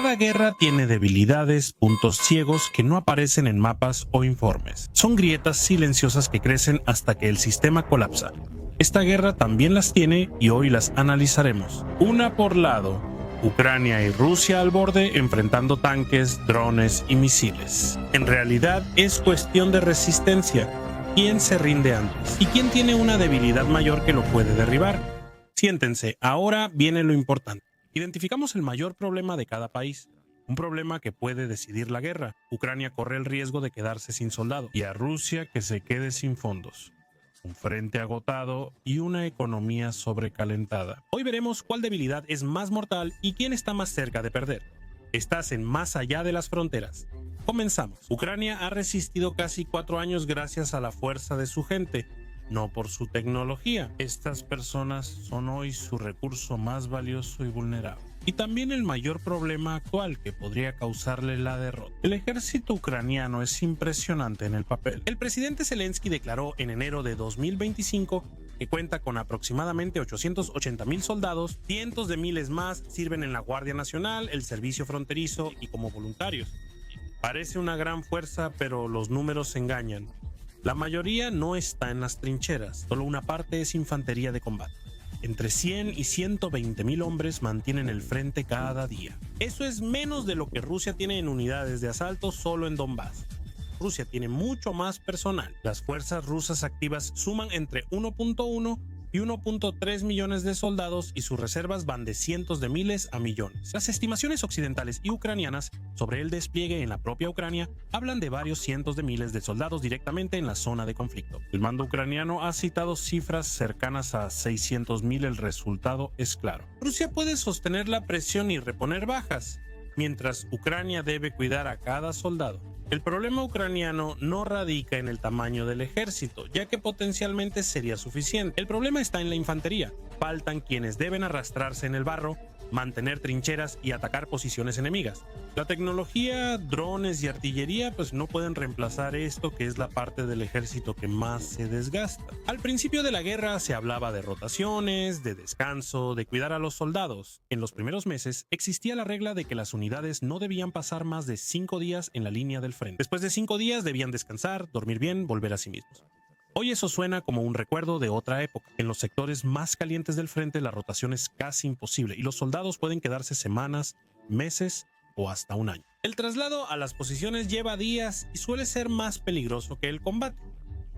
Cada guerra tiene debilidades, puntos ciegos que no aparecen en mapas o informes. Son grietas silenciosas que crecen hasta que el sistema colapsa. Esta guerra también las tiene y hoy las analizaremos. Una por lado, Ucrania y Rusia al borde enfrentando tanques, drones y misiles. En realidad es cuestión de resistencia. ¿Quién se rinde antes? ¿Y quién tiene una debilidad mayor que lo puede derribar? Siéntense, ahora viene lo importante. Identificamos el mayor problema de cada país. Un problema que puede decidir la guerra. Ucrania corre el riesgo de quedarse sin soldados y a Rusia que se quede sin fondos. Un frente agotado y una economía sobrecalentada. Hoy veremos cuál debilidad es más mortal y quién está más cerca de perder. Estás en más allá de las fronteras. Comenzamos. Ucrania ha resistido casi 4 años gracias a la fuerza de su gente, no por su tecnología. Estas personas son hoy su recurso más valioso y vulnerable. Y también el mayor problema actual que podría causarle la derrota. El ejército ucraniano es impresionante en el papel. El presidente Zelensky declaró en enero de 2025 que cuenta con aproximadamente 880,000 soldados, cientos de miles más sirven en la Guardia Nacional, el Servicio Fronterizo y como voluntarios. Parece una gran fuerza, pero los números engañan. La mayoría no está en las trincheras, solo una parte es infantería de combate. Entre 100 y 120,000 hombres mantienen el frente cada día. Eso es menos de lo que Rusia tiene en unidades de asalto solo en Donbass. Rusia tiene mucho más personal. Las fuerzas rusas activas suman entre 1.1 y 1.3 millones de soldados y sus reservas van de cientos de miles a millones. Las estimaciones occidentales y ucranianas sobre el despliegue en la propia Ucrania hablan de varios cientos de miles de soldados directamente en la zona de conflicto. El mando ucraniano ha citado cifras cercanas a 600,000. El resultado es claro. Rusia puede sostener la presión y reponer bajas, mientras Ucrania debe cuidar a cada soldado. El problema ucraniano no radica en el tamaño del ejército, ya que potencialmente sería suficiente. El problema está en la infantería. Faltan quienes deben arrastrarse en el barro, mantener trincheras y atacar posiciones enemigas. La tecnología, drones y artillería pues no pueden reemplazar esto, que es la parte del ejército que más se desgasta. Al principio de la guerra se hablaba de rotaciones, de descanso, de cuidar a los soldados. En los primeros meses existía la regla de que las unidades no debían pasar más de 5 días en la línea del frente. Después de 5 días debían descansar, dormir bien, volver a sí mismos. Hoy eso suena como un recuerdo de otra época. En los sectores más calientes del frente la rotación es casi imposible y los soldados pueden quedarse semanas, meses o hasta un año. El traslado a las posiciones lleva días y suele ser más peligroso que el combate,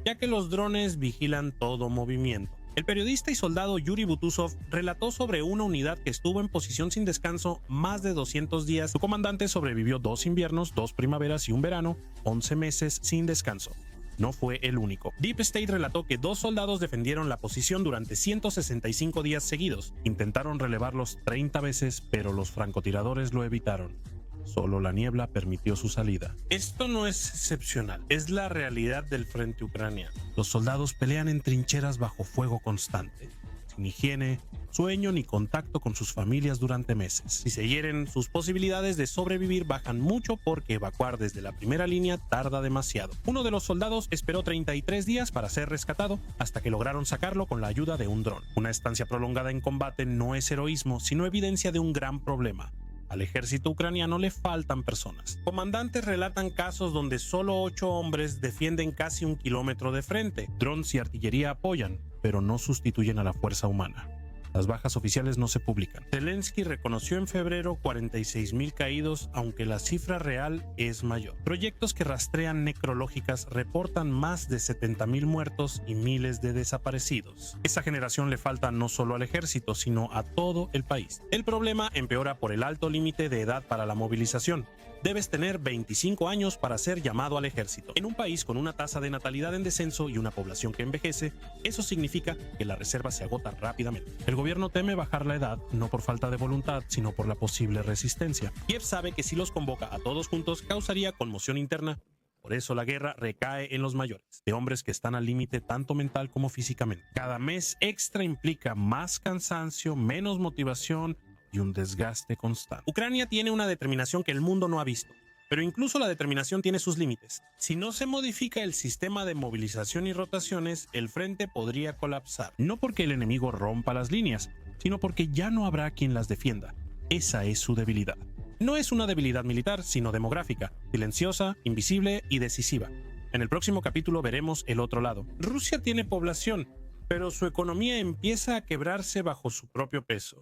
ya que los drones vigilan todo movimiento. El periodista y soldado Yuri Butusov relató sobre una unidad que estuvo en posición sin descanso más de 200 días. Su comandante sobrevivió 2 inviernos, 2 primaveras y un verano, 11 meses sin descanso. No fue el único. Deep State relató que 2 soldados defendieron la posición durante 165 días seguidos. Intentaron relevarlos 30 veces, pero los francotiradores lo evitaron. Solo la niebla permitió su salida. Esto no es excepcional, es la realidad del frente ucraniano. Los soldados pelean en trincheras bajo fuego constante, sin higiene, sueño ni contacto con sus familias durante meses. Si se hieren, sus posibilidades de sobrevivir bajan mucho porque evacuar desde la primera línea tarda demasiado. Uno de los soldados esperó 33 días para ser rescatado hasta que lograron sacarlo con la ayuda de un dron. Una estancia prolongada en combate no es heroísmo, sino evidencia de un gran problema. Al ejército ucraniano le faltan personas. Comandantes relatan casos donde solo 8 hombres defienden casi 1 kilómetro de frente. Drones y artillería apoyan, pero no sustituyen a la fuerza humana. Las bajas oficiales no se publican. Zelensky reconoció en febrero 46,000 caídos, aunque la cifra real es mayor. Proyectos que rastrean necrológicas reportan más de 70,000 muertos y miles de desaparecidos. Esa generación le falta no solo al ejército, sino a todo el país. El problema empeora por el alto límite de edad para la movilización. Debes tener 25 años para ser llamado al ejército. En un país con una tasa de natalidad en descenso y una población que envejece, eso significa que la reserva se agota rápidamente. El gobierno teme bajar la edad, no por falta de voluntad, sino por la posible resistencia. Kiev sabe que si los convoca a todos juntos causaría conmoción interna. Por eso la guerra recae en los mayores, de hombres que están al límite tanto mental como físicamente. Cada mes extra implica más cansancio, menos motivación y un desgaste constante. Ucrania tiene una determinación que el mundo no ha visto, pero incluso la determinación tiene sus límites. Si no se modifica el sistema de movilización y rotaciones, el frente podría colapsar. No porque el enemigo rompa las líneas, sino porque ya no habrá quien las defienda. Esa es su debilidad. No es una debilidad militar, sino demográfica, silenciosa, invisible y decisiva. En el próximo capítulo veremos el otro lado. Rusia tiene población, pero su economía empieza a quebrarse bajo su propio peso.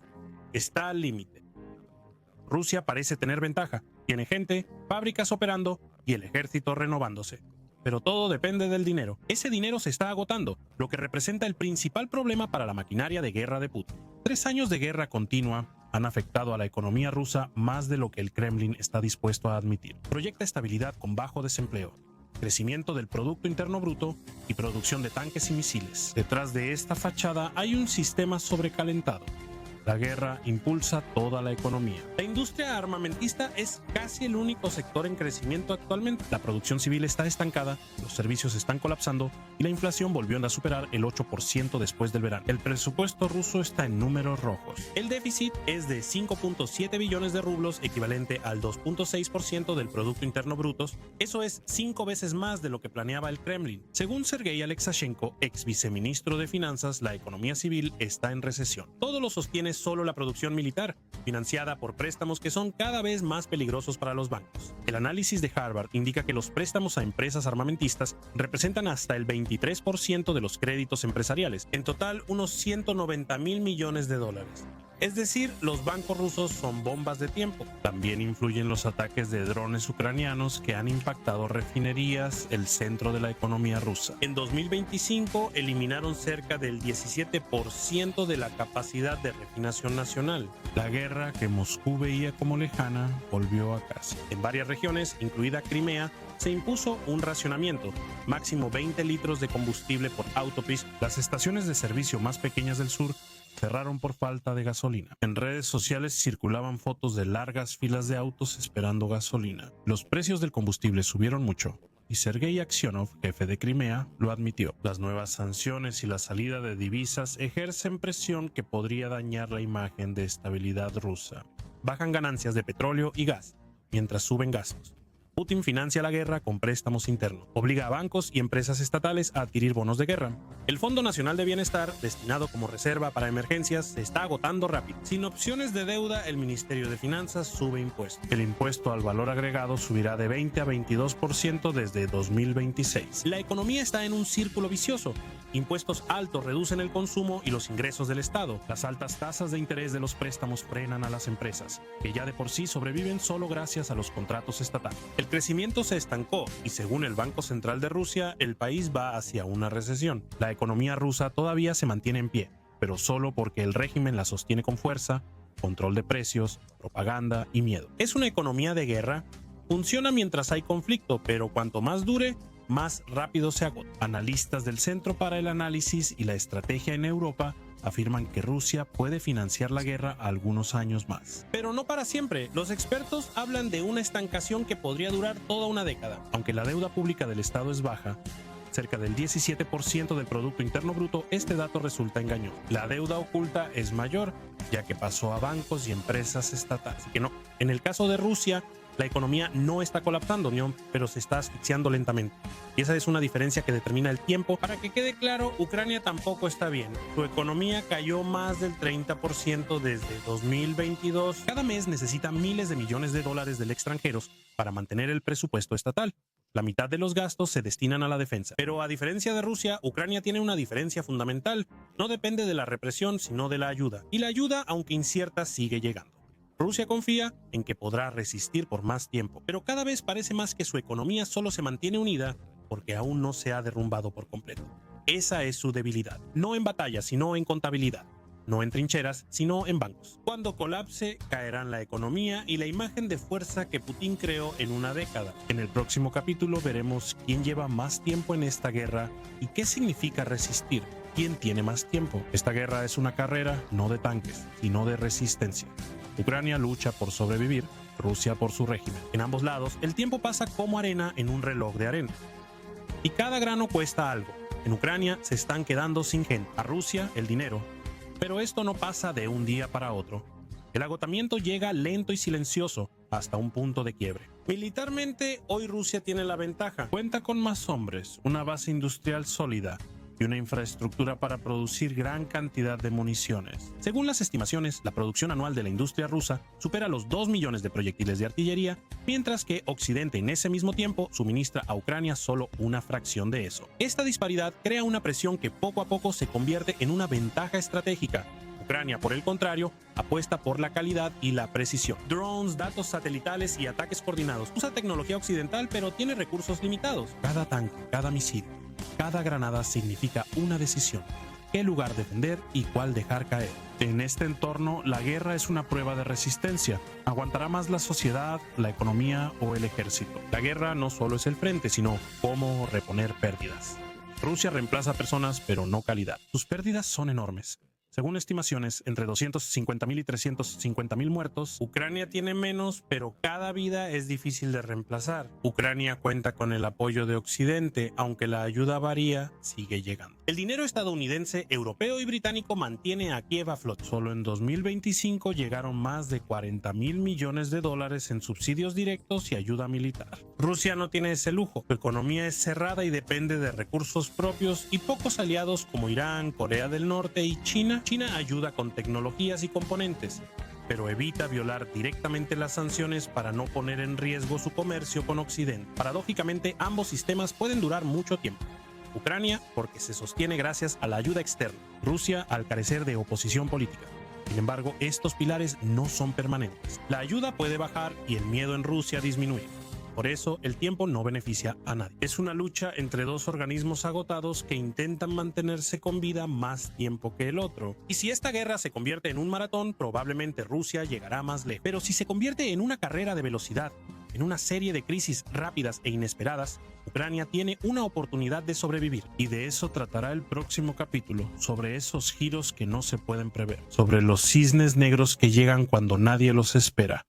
Está al límite. Rusia parece tener ventaja. Tiene gente, fábricas operando y el ejército renovándose. Pero todo depende del dinero. Ese dinero se está agotando, lo que representa el principal problema para la maquinaria de guerra de Putin. 3 años de guerra continua han afectado a la economía rusa más de lo que el Kremlin está dispuesto a admitir. Proyecta estabilidad con bajo desempleo, crecimiento del Producto Interno Bruto y producción de tanques y misiles. Detrás de esta fachada hay un sistema sobrecalentado. La guerra impulsa toda la economía. La industria armamentista es casi el único sector en crecimiento actualmente. La producción civil está estancada, los servicios están colapsando y la inflación volvió a superar el 8% después del verano. El presupuesto ruso está en números rojos. El déficit es de 5.7 billones de rublos, equivalente al 2.6% del Producto Interno Bruto. Eso es 5 veces más de lo que planeaba el Kremlin. Según Sergei Alexashenko, ex viceministro de Finanzas, la economía civil está en recesión. Todo lo sostiene solo la producción militar, financiada por préstamos que son cada vez más peligrosos para los bancos. El análisis de Harvard indica que los préstamos a empresas armamentistas representan hasta el 23% de los créditos empresariales, en total unos 190.000 millones de dólares. Es decir, los bancos rusos son bombas de tiempo. También influyen los ataques de drones ucranianos que han impactado refinerías, el centro de la economía rusa. En 2025 eliminaron cerca del 17% de la capacidad de refinación nacional. La guerra que Moscú veía como lejana volvió a casa. En varias regiones, incluida Crimea, se impuso un racionamiento, máximo 20 litros de combustible por autopista. Las estaciones de servicio más pequeñas del sur cerraron por falta de gasolina. En redes sociales circulaban fotos de largas filas de autos esperando gasolina. Los precios del combustible subieron mucho y Sergei Aksionov, jefe de Crimea, lo admitió. Las nuevas sanciones y la salida de divisas ejercen presión que podría dañar la imagen de estabilidad rusa. Bajan ganancias de petróleo y gas, mientras suben gastos. Putin financia la guerra con préstamos internos, obliga a bancos y empresas estatales a adquirir bonos de guerra. El Fondo Nacional de Bienestar, destinado como reserva para emergencias, se está agotando rápido. Sin opciones de deuda, el Ministerio de Finanzas sube impuestos. El impuesto al valor agregado subirá de 20 a 22% desde 2026. La economía está en un círculo vicioso. Impuestos altos reducen el consumo y los ingresos del Estado. Las altas tasas de interés de los préstamos frenan a las empresas, que ya de por sí sobreviven solo gracias a los contratos estatales. El crecimiento se estancó y según el Banco Central de Rusia, el país va hacia una recesión. La economía rusa todavía se mantiene en pie, pero solo porque el régimen la sostiene con fuerza, control de precios, propaganda y miedo. Es una economía de guerra. Funciona mientras hay conflicto, pero cuanto más dure, más rápido se agota. Analistas del Centro para el Análisis y la Estrategia en Europa afirman que Rusia puede financiar la guerra algunos años más. Pero no para siempre. Los expertos hablan de una estancación que podría durar toda una década. Aunque la deuda pública del Estado es baja, cerca del 17% del Producto Interno Bruto, este dato resulta engañoso. La deuda oculta es mayor, ya que pasó a bancos y empresas estatales. Así que no. En el caso de Rusia, la economía no está colapsando, pero se está asfixiando lentamente. Y esa es una diferencia que determina el tiempo. Para que quede claro, Ucrania tampoco está bien. Su economía cayó más del 30% desde 2022. Cada mes necesita miles de millones de dólares del extranjeros para mantener el presupuesto estatal. La mitad de los gastos se destinan a la defensa. Pero a diferencia de Rusia, Ucrania tiene una diferencia fundamental. No depende de la represión, sino de la ayuda. Y la ayuda, aunque incierta, sigue llegando. Rusia confía en que podrá resistir por más tiempo, pero cada vez parece más que su economía solo se mantiene unida porque aún no se ha derrumbado por completo. Esa es su debilidad, no en batalla, sino en contabilidad, no en trincheras, sino en bancos. Cuando colapse, caerán la economía y la imagen de fuerza que Putin creó en una década. En el próximo capítulo veremos quién lleva más tiempo en esta guerra y qué significa resistir. ¿Quién tiene más tiempo? Esta guerra es una carrera no de tanques, sino de resistencia. Ucrania lucha por sobrevivir, Rusia por su régimen. En ambos lados, el tiempo pasa como arena en un reloj de arena. Y cada grano cuesta algo. En Ucrania se están quedando sin gente. A Rusia, el dinero. Pero esto no pasa de un día para otro. El agotamiento llega lento y silencioso hasta un punto de quiebre. Militarmente, hoy Rusia tiene la ventaja. Cuenta con más hombres, una base industrial sólida y una infraestructura para producir gran cantidad de municiones. Según las estimaciones, la producción anual de la industria rusa supera los 2 millones de proyectiles de artillería, mientras que Occidente en ese mismo tiempo suministra a Ucrania solo una fracción de eso. Esta disparidad crea una presión que poco a poco se convierte en una ventaja estratégica. Ucrania, por el contrario, apuesta por la calidad y la precisión. Drones, datos satelitales y ataques coordinados. Usa tecnología occidental, pero tiene recursos limitados. Cada tanque, cada misil, cada granada significa una decisión. ¿Qué lugar defender y cuál dejar caer? En este entorno, la guerra es una prueba de resistencia. ¿Aguantará más la sociedad, la economía o el ejército? La guerra no solo es el frente, sino cómo reponer pérdidas. Rusia reemplaza personas, pero no calidad. Sus pérdidas son enormes. Según estimaciones, entre 250.000 y 350.000 muertos. Ucrania tiene menos, pero cada vida es difícil de reemplazar. Ucrania cuenta con el apoyo de Occidente, aunque la ayuda varía, sigue llegando. El dinero estadounidense, europeo y británico mantiene a Kiev a flote. Solo en 2025 llegaron más de 40.000 millones de dólares en subsidios directos y ayuda militar. Rusia no tiene ese lujo. Su economía es cerrada y depende de recursos propios, y pocos aliados como Irán, Corea del Norte y China ayuda con tecnologías y componentes, pero evita violar directamente las sanciones para no poner en riesgo su comercio con Occidente. Paradójicamente, ambos sistemas pueden durar mucho tiempo. Ucrania, porque se sostiene gracias a la ayuda externa. Rusia, al carecer de oposición política. Sin embargo, estos pilares no son permanentes. La ayuda puede bajar y el miedo en Rusia disminuir. Por eso, el tiempo no beneficia a nadie. Es una lucha entre dos organismos agotados que intentan mantenerse con vida más tiempo que el otro. Y si esta guerra se convierte en un maratón, probablemente Rusia llegará más lejos. Pero si se convierte en una carrera de velocidad, en una serie de crisis rápidas e inesperadas, Ucrania tiene una oportunidad de sobrevivir. Y de eso tratará el próximo capítulo, sobre esos giros que no se pueden prever, sobre los cisnes negros que llegan cuando nadie los espera.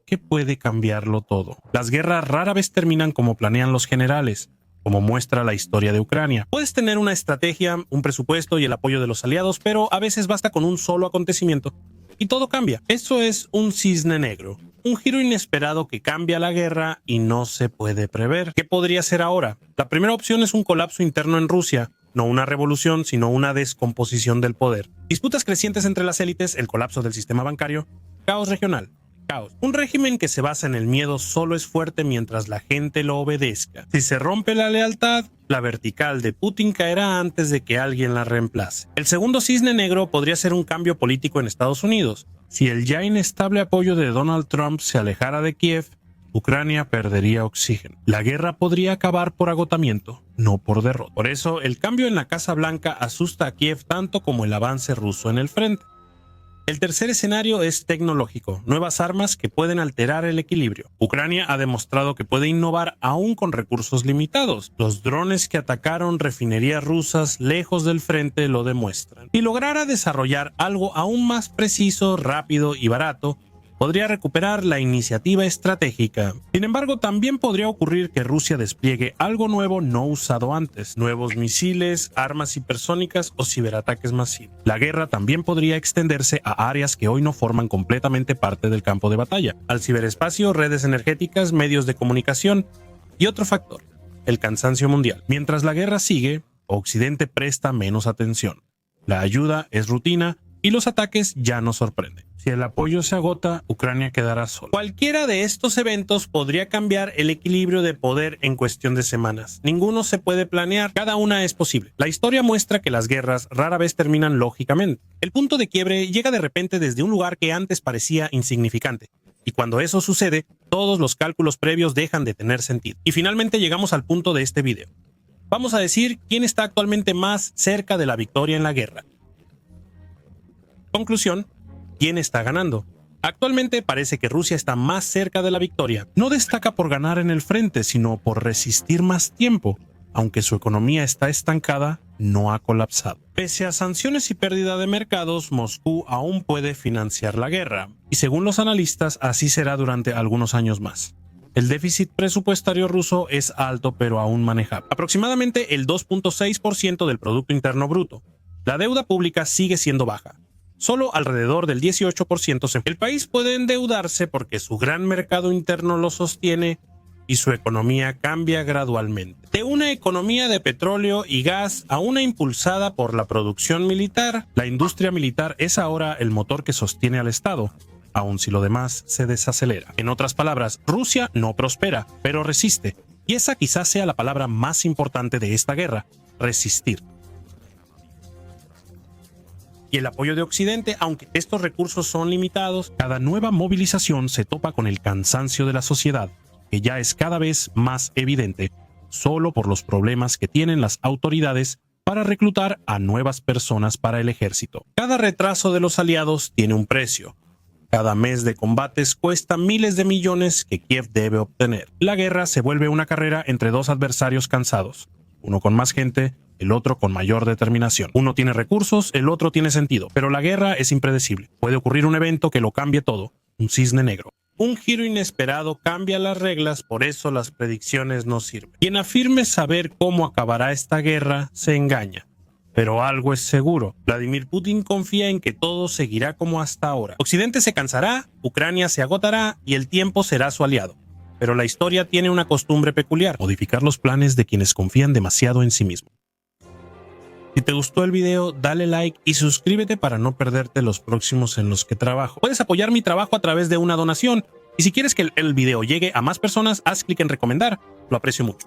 ¿Qué puede cambiarlo todo? Las guerras rara vez terminan como planean los generales, como muestra la historia de Ucrania. Puedes tener una estrategia, un presupuesto y el apoyo de los aliados, pero a veces basta con un solo acontecimiento y todo cambia. Eso es un cisne negro, un giro inesperado que cambia la guerra y no se puede prever. ¿Qué podría ser ahora? La primera opción es un colapso interno en Rusia. No una revolución, sino una descomposición del poder. Disputas crecientes entre las élites, el colapso del sistema bancario, caos regional. Un régimen que se basa en el miedo solo es fuerte mientras la gente lo obedezca. Si se rompe la lealtad, la vertical de Putin caerá antes de que alguien la reemplace. El segundo cisne negro podría ser un cambio político en Estados Unidos. Si el ya inestable apoyo de Donald Trump se alejara de Kiev, Ucrania perdería oxígeno. La guerra podría acabar por agotamiento, no por derrota. Por eso, el cambio en la Casa Blanca asusta a Kiev tanto como el avance ruso en el frente. El tercer escenario es tecnológico, nuevas armas que pueden alterar el equilibrio. Ucrania ha demostrado que puede innovar aún con recursos limitados. Los drones que atacaron refinerías rusas lejos del frente lo demuestran. Si lograra desarrollar algo aún más preciso, rápido y barato, podría recuperar la iniciativa estratégica. Sin embargo, también podría ocurrir que Rusia despliegue algo nuevo no usado antes, nuevos misiles, armas hipersónicas o ciberataques masivos. La guerra también podría extenderse a áreas que hoy no forman completamente parte del campo de batalla, al ciberespacio, redes energéticas, medios de comunicación y otro factor, el cansancio mundial. Mientras la guerra sigue, Occidente presta menos atención. La ayuda es rutina y los ataques ya no sorprenden. Si el apoyo se agota, Ucrania quedará sola. Cualquiera de estos eventos podría cambiar el equilibrio de poder en cuestión de semanas. Ninguno se puede planear, cada una es posible. La historia muestra que las guerras rara vez terminan lógicamente. El punto de quiebre llega de repente desde un lugar que antes parecía insignificante. Y cuando eso sucede, todos los cálculos previos dejan de tener sentido. Y finalmente llegamos al punto de este video. Vamos a decir quién está actualmente más cerca de la victoria en la guerra. Conclusión. ¿Quién está ganando? Actualmente parece que Rusia está más cerca de la victoria. No destaca por ganar en el frente, sino por resistir más tiempo. Aunque su economía está estancada, no ha colapsado. Pese a sanciones y pérdida de mercados, Moscú aún puede financiar la guerra. Y según los analistas, así será durante algunos años más. El déficit presupuestario ruso es alto pero aún manejable. Aproximadamente el 2.6% del Producto Interno Bruto. La deuda pública sigue siendo baja. Solo alrededor del 18%. El país puede endeudarse porque su gran mercado interno lo sostiene y su economía cambia gradualmente. De una una economía de petróleo y gas a una impulsada por la producción militar, la industria militar es ahora el motor que sostiene al Estado, aun si lo demás se desacelera. En otras palabras, Rusia no prospera, pero resiste. Y esa quizás sea la palabra más importante de esta guerra: resistir. Y el apoyo de Occidente, aunque estos recursos son limitados, cada nueva movilización se topa con el cansancio de la sociedad, que ya es cada vez más evidente, solo por los problemas que tienen las autoridades para reclutar a nuevas personas para el ejército. Cada retraso de los aliados tiene un precio. Cada mes de combates cuesta miles de millones que Kiev debe obtener. La guerra se vuelve una carrera entre dos adversarios cansados, uno con más gente, el otro con mayor determinación. Uno tiene recursos, el otro tiene sentido, pero la guerra es impredecible. Puede ocurrir un evento que lo cambie todo, un cisne negro. Un giro inesperado cambia las reglas, por eso las predicciones no sirven. Quien afirme saber cómo acabará esta guerra se engaña. Pero algo es seguro: Vladimir Putin confía en que todo seguirá como hasta ahora. Occidente se cansará, Ucrania se agotará y el tiempo será su aliado. Pero la historia tiene una costumbre peculiar: modificar los planes de quienes confían demasiado en sí mismos. Si te gustó el video, dale like y suscríbete para no perderte los próximos en los que trabajo. Puedes apoyar mi trabajo a través de una donación. Y si quieres que el video llegue a más personas, haz clic en recomendar. Lo aprecio mucho.